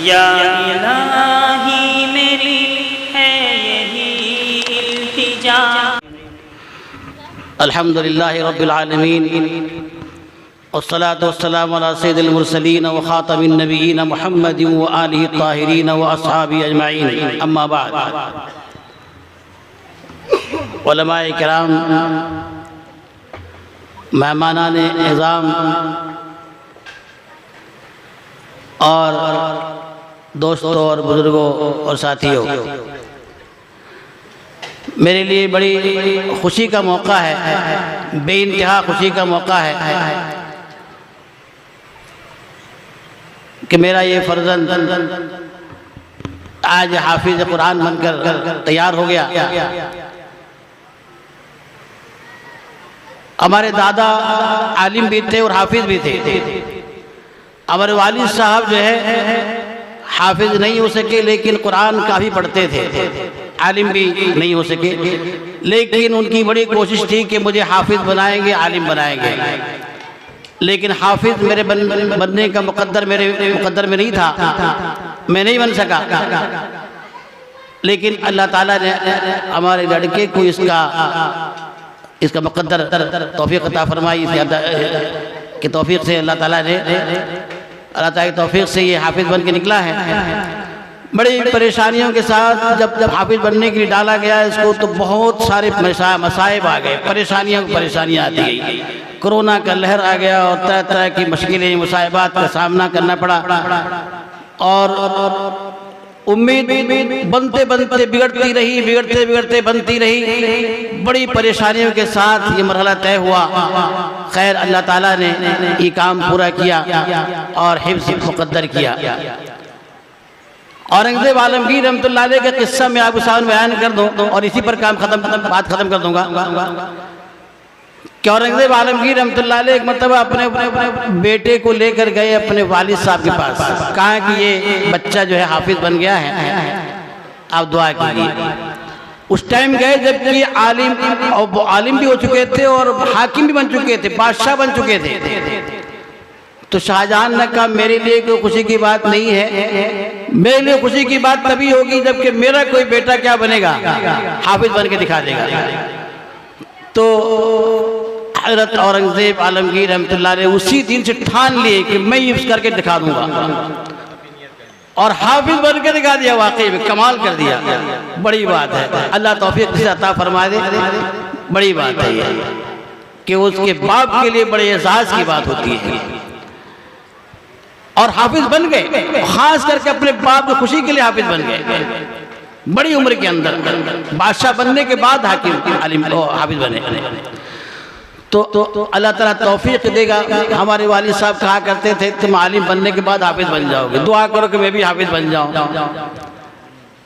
या इलाही मेरी है यही इल्तिजा। अल्हम्दुलिल्लाहि रब्बिल आलमीन वस्सलातु वस्सलामु अला सय्यिदिल मुरसलीन व खातमिन नबिय्यीन मुहम्मदिन व आलिहि ताहिरीन व अस्हाबिहि अजमईन, अम्मा बाद। उलमाए किराम, मेहमानाने इज़ाम और दोस्तों और बुज़ुर्गों और साथियों, मेरे लिए बड़ी खुशी का मौका है, बेइंतहा खुशी का मौका है कि मेरा ये फर्जंद आज हाफिज कुरान बनकर तैयार हो गया। हमारे दादा आलिम भी थे और हाफिज भी थे। हमारे वालिद साहब जो है हाफिज नहीं हो सके, लेकिन कुरान काफ़ी पढ़ते थे। आलिम भी नहीं हो सके, लेकिन उनकी बड़ी कोशिश थी कि मुझे हाफिज बनाएंगे, आलिम बनाएंगे। लेकिन हाफिज मेरे बनने का मुकद्दर मेरे मुकद्दर में नहीं था, मैं नहीं बन सका। लेकिन अल्लाह ताला ने हमारे लड़के को इसका मुकद्दर तौफीक अता फरमाई कि तौफीक से अल्लाह ताला की तौफीक से ये हाफिज बन के निकला है। बड़ी परेशानियों के साथ जब हाफिज बनने के लिए डाला गया इसको, तो बहुत सारे मसाइब आ गए, परेशानियाँ आती गई। कोरोना का लहर आ गया और तरह तरह की मुश्किलें, मुसाइबात का सामना करना पड़ा। और उम्मीद बनते बनते बिगड़ती रही, बिगड़ते बिगड़ते बनती रही। बड़ी परेशानियों के साथ ये मरहला तय हुआ। खैर, अल्लाह ताला ने ये काम पूरा किया और हिफ्ज़ मुक़द्दर किया। औरंगज़ेब आलमगीर रहमतुल्लाह अलैह का किस्सा मैं आपको सामने बयान कर दूं और इसी पर बात खत्म कर दूंगा कि औरंगज़ेब आलमगीर रहमतुल्लाह अलैह एक मतलब अपने बेटे को लेकर गए अपने वालिद साहब के पास। कहा कि ये बच्चा जो है हाफिज बन गया है, आप दुआ कीजिए। उस टाइम गए जबकि आलिम भी हो चुके थे और हाकिम भी बन चुके थे, बादशाह बन चुके थे। तो शाहजहां ने कहा मेरे लिए कोई खुशी की बात नहीं है, मेरे लिए खुशी की बात तभी होगी जबकि मेरा कोई बेटा क्या बनेगा, हाफिज बन के दिखा देगा। तो हज़रत औरंगज़ेब आलमगीर रहमतुल्लाह अलैह उसी दिन से ठान लिए कि मैं ये करके दिखा दूंगा, और हाफिज बन के दिखा दिया। वाकई में कमाल कर दिया। बड़ी बात है, अल्लाह तौफीक से अता फरमा दे। बड़ी बात है ये कि उसके बाप के लिए बड़े एजाज की बात होती है। और हाफिज बन गए, खास करके अपने बाप की खुशी के लिए हाफिज बन गए। बड़ी उम्र के अंदर, बादशाह बनने के बाद हाफिज बने। तो अल्लाह ताला तौफीक देगा। हमारे वालिद साहब कहा करते थे तुम आलिम बनने के बाद हाफिज बन जाओगे, दुआ करो कि मैं भी हाफिज बन जाऊं।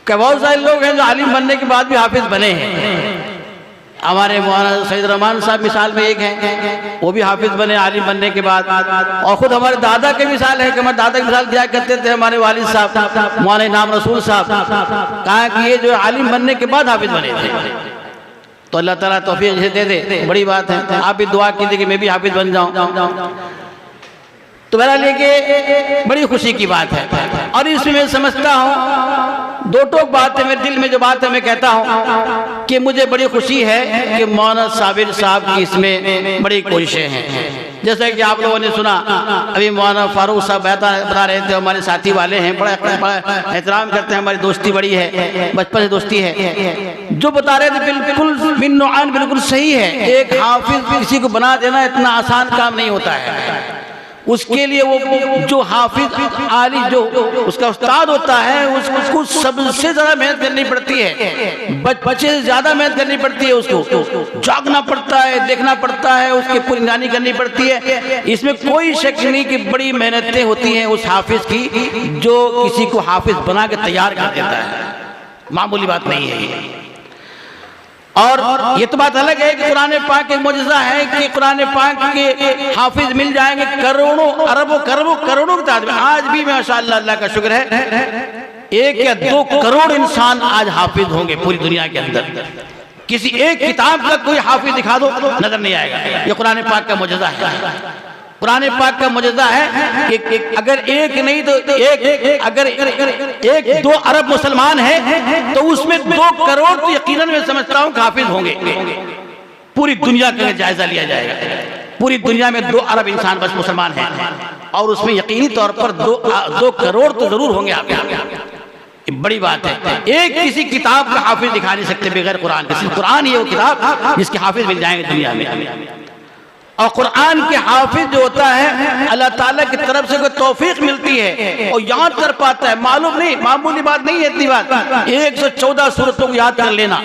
क्या बहुत सारे लोग हैं जो आलिम बनने के बाद भी हाफिज बने हैं। हमारे मौलाना सैयद रहमान साहब मिसाल में एक हैं, वो भी हाफिज बने आलिम बनने के बाद। और खुद हमारे दादा के मिसाल है कि हमारे दादा की मिसाल दिया करते थे हमारे वालिद साहब मौलाना इनाम रसूल साहब। कहा कि ये जो आलिम बनने के बाद हाफिज बने थे। तो अल्लाह ताला तौफीक दे दे, बड़ी बात है। आप भी दुआ कीजिए कि मैं भी हाफिज बन जाऊं। तो मेरा लेके बड़ी खुशी की बात है। और इसमें मैं समझता हूँ दो टोक बात है मेरे दिल में, जो बात है मैं कहता हूँ कि मुझे बड़ी खुशी है कि मौलाना साबिर साहब की इसमें बड़ी कोशिशें हैं। जैसे कि आप लोगों ने सुना अभी मौलाना फारूक साहब बता रहे थे, हमारे साथी वाले हैं, बड़ा एहतराम करते हैं, हमारी दोस्ती बड़ी है, बचपन से दोस्ती है। जो बता रहे थे बिल्कुल बिन बिल्कुल सही है। एक हाफिज किसी को बना देना इतना आसान काम नहीं होता है। उसके लिए वो जो हाफिज आली जो उसका उस्ताद होता है उसको सबसे ज्यादा मेहनत करनी पड़ती है, बच्चे से ज्यादा मेहनत करनी पड़ती है। उसको जागना पड़ता है, देखना पड़ता है, उसकी पूरी निगरानी करनी पड़ती है। इसमें कोई शक नहीं कि बड़ी मेहनतें होती हैं उस हाफिज की जो किसी को हाफिज बना के तैयार कर देता है। मामूली बात नहीं है ये। और ये तो बात अलग है कि कुरान पाक एक मौजज़ा है कि कुरान पाक के हाफिज मिल जाएंगे करोड़ों अरबों करोड़ों की तादाद में। आज भी माशाअल्लाह अल्लाह का शुक्र है 1 या 2 करोड़ इंसान आज हाफिज होंगे पूरी दुनिया के अंदर। किसी एक किताब का कोई हाफिज दिखा दो नजर नहीं आएगा। ये कुरान पाक का मौजज़ा है। कुरान पाक का मुजज़ा है कि अगर एक नहीं तो अगर एक 2 अरब मुसलमान है तो उसमें 2 करोड़ तो यकीनन मैं समझता हूँ हाफिज होंगे। पूरी दुनिया का जायजा लिया जाएगा, पूरी दुनिया में 2 अरब इंसान बस मुसलमान हैं और उसमें यकीनी तौर पर 2 करोड़ तो जरूर होंगे हाफिज। बड़ी बात है। एक किसी किताब का हाफिज दिखा नहीं सकते बगैर कुरान के। सिर्फ कुरान ही है वो किताब जिसके हाफिज मिल जाएंगे दुनिया में। और कुरान के हाफिज जो होता है अल्लाह ताला की तरफ से कोई तौफीक मिलती है और याद कर पाता है। मालूम नहीं, मामूली बात नहीं है इतनी बात। 114 सूरतों को याद कर लेना,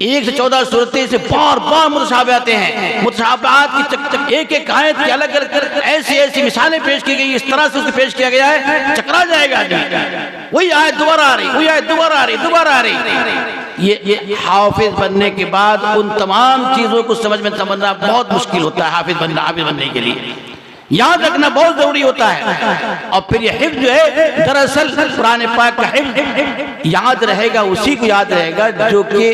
114 सूरतें से बार बार मुतशाबिहात हैं। मुतशाबिहात की एक आयत की अलग अलग ऐसी ऐसी मिसालें पेश की गई, इस तरह से उसे पेश किया गया है चकरा जाएगा। वही आयत दोबारा आ रही, वही आयत दोबारा आ रही, दोबारा आ रही। ये हाफिज बनने के बाद उन तमाम चीजों को समझ में समझना बहुत मुश्किल होता है। हाफिज बनने के लिए याद रखना बहुत जरूरी होता है। और फिर ये हिफ्ज जो है दरअसल कुरान पाक का हिफ्ज याद रहेगा, उसी को याद रहेगा जो कि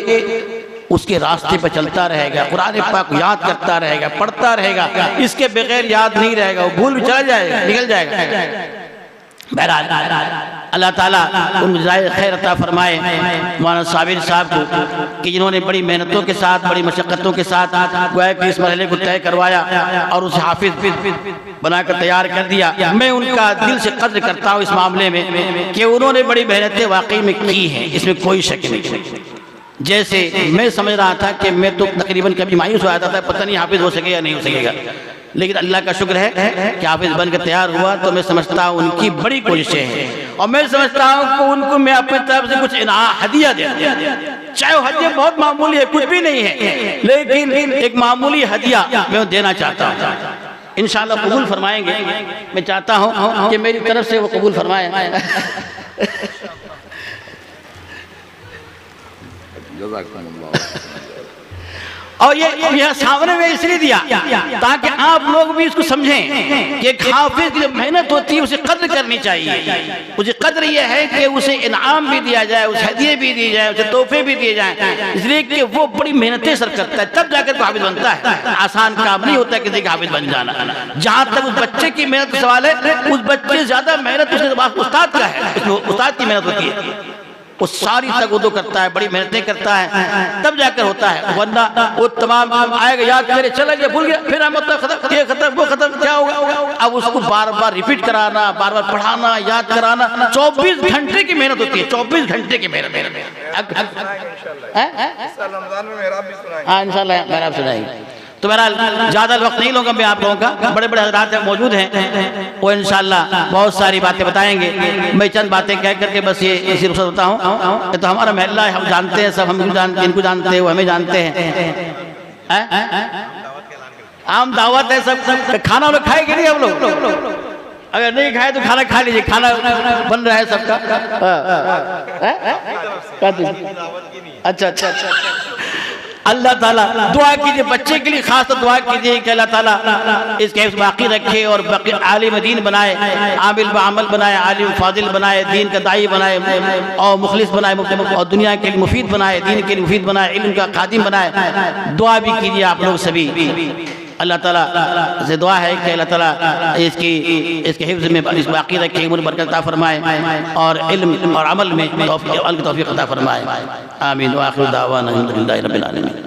उसके रास्ते पर चलता रहेगा, कुरान पाक को याद करता रहेगा, पढ़ता रहेगा। इसके बगैर याद नहीं रहेगा, वो भूल भी चला जाएगा, निकल जाएगा। बहरहाल अल्लाह ताला उन जाए खैर अता फरमाए मौलाना साबिर साहब को कि जिन्होंने बड़ी मेहनतों के साथ, बड़ी मशक्क़तों के साथ गोया कि इस मरहले को तय करवाया और उसे हाफिज बनाकर तैयार कर दिया। मैं उनका दिल से कद्र करता हूँ इस मामले में कि उन्होंने बड़ी मेहनतें वाकई में की हैं, इसमें कोई शक नहीं। जैसे मैं समझ रहा था कि मैं तो तकरीबन कभी मायूस हो जाता था, पता नहीं हाफिज हो सकेगा या नहीं हो सकेगा, लेकिन अल्लाह का शुक्र है कि हाफिज बनकर तैयार हुआ। तो मैं समझता हूँ उनकी बड़ी कोशिशें हैं और मैं समझता हूँ कि उनको मैं अपनी तरफ से कुछ हदिया दे, चाहे हदिया बहुत मामूली है, कुछ भी नहीं है, लेकिन एक मामूली हदिया मैं देना चाहता हूँ। इंशाअल्लाह कबूल फरमाएंगे। मैं चाहता हूँ कि मेरी तरफ से वो कबूल फरमाए। और ये सामने में इसलिए दिया ताकि आप लोग भी इसको समझें कि एक हाफिज की जो मेहनत होती है उसे कद्र करनी चाहिए। उसे कद्र ये है कि उसे इनाम भी दिया जाए, उसे हदिये भी दिए जाए, उसे तोहफे भी दिए जाए, इसलिए कि वो बड़ी मेहनतें सर करता है, तब जाकर हाफिज बनता है। आसान काम नहीं होता किसी का हाफिज बन जाना। जहाँ तक उस बच्चे की मेहनत का सवाल है, उस बच्चे से ज्यादा मेहनत उसके उस्ताद का है, उस्ताद की मेहनत होती है। वो सारी तगुदो करता है, बड़ी मेहनतें करता है, तब जाकर होता है। वरना वो तमाम आएगा, याद करे, चला गया, भूल गया, फिर हम खत्म, ये खत्म, वो खत्म, क्या होगा? अब उसको बार बार रिपीट कराना, बार बार पढ़ाना, याद कराना, 24 घंटे की मेहनत होती है, 24 घंटे की मेहनत। हाँ इंशाल्लाह मेहराब सुनाएंगे। तो बहरहाल ज़्यादा वक्त नहीं लूँगा मैं आप लोगों का, बड़े बड़े हज़रात मौजूद हैं, वो इंशाल्लाह बहुत सारी बातें बताएंगे। मैं चंद बातें कह करके बस ये इसी रुखसत होता हूँ। तो हमारा महल्ला है, हम जानते हैं सब, हम जानते, इनको जानते हैं, वो हमें जानते हैं। आम दावत है सब, खाना लोग खाए कि नहीं हम लोग? अगर नहीं खाए तो खाना खा लीजिए, खाना बन रहा है सबका। अच्छा अच्छा अच्छा। अल्लाह ताला दुआ कीजिए बच्चे के लिए, खास तौर दुआ कीजिए कि अल्लाह ताला इसके हिफ्ज़ बाकी रखे और बाकी आलिम दीन बनाए, आमिल बामल बनाए, आलिम फाजिल बनाए, दीन का दाई बनाए और मुखलिस बनाए, और दुनिया के लिए मुफीद बनाए, दीन के लिए मुफीद बनाए, इल्म का खादिम बनाए। दुआ भी कीजिए आप लोग सभी। अल्लाह ताला से दुआ है कि अल्लाह ताला इसके हिफ्ज़ में इस बाकी रखे, उम्र बरकत अता फरमाए और इल्म और अमल में तौफीक अता फरमाए। आमीन व आखिर दावाना अल्हम्दुलिल्लाहि रब्बिल आलमीन।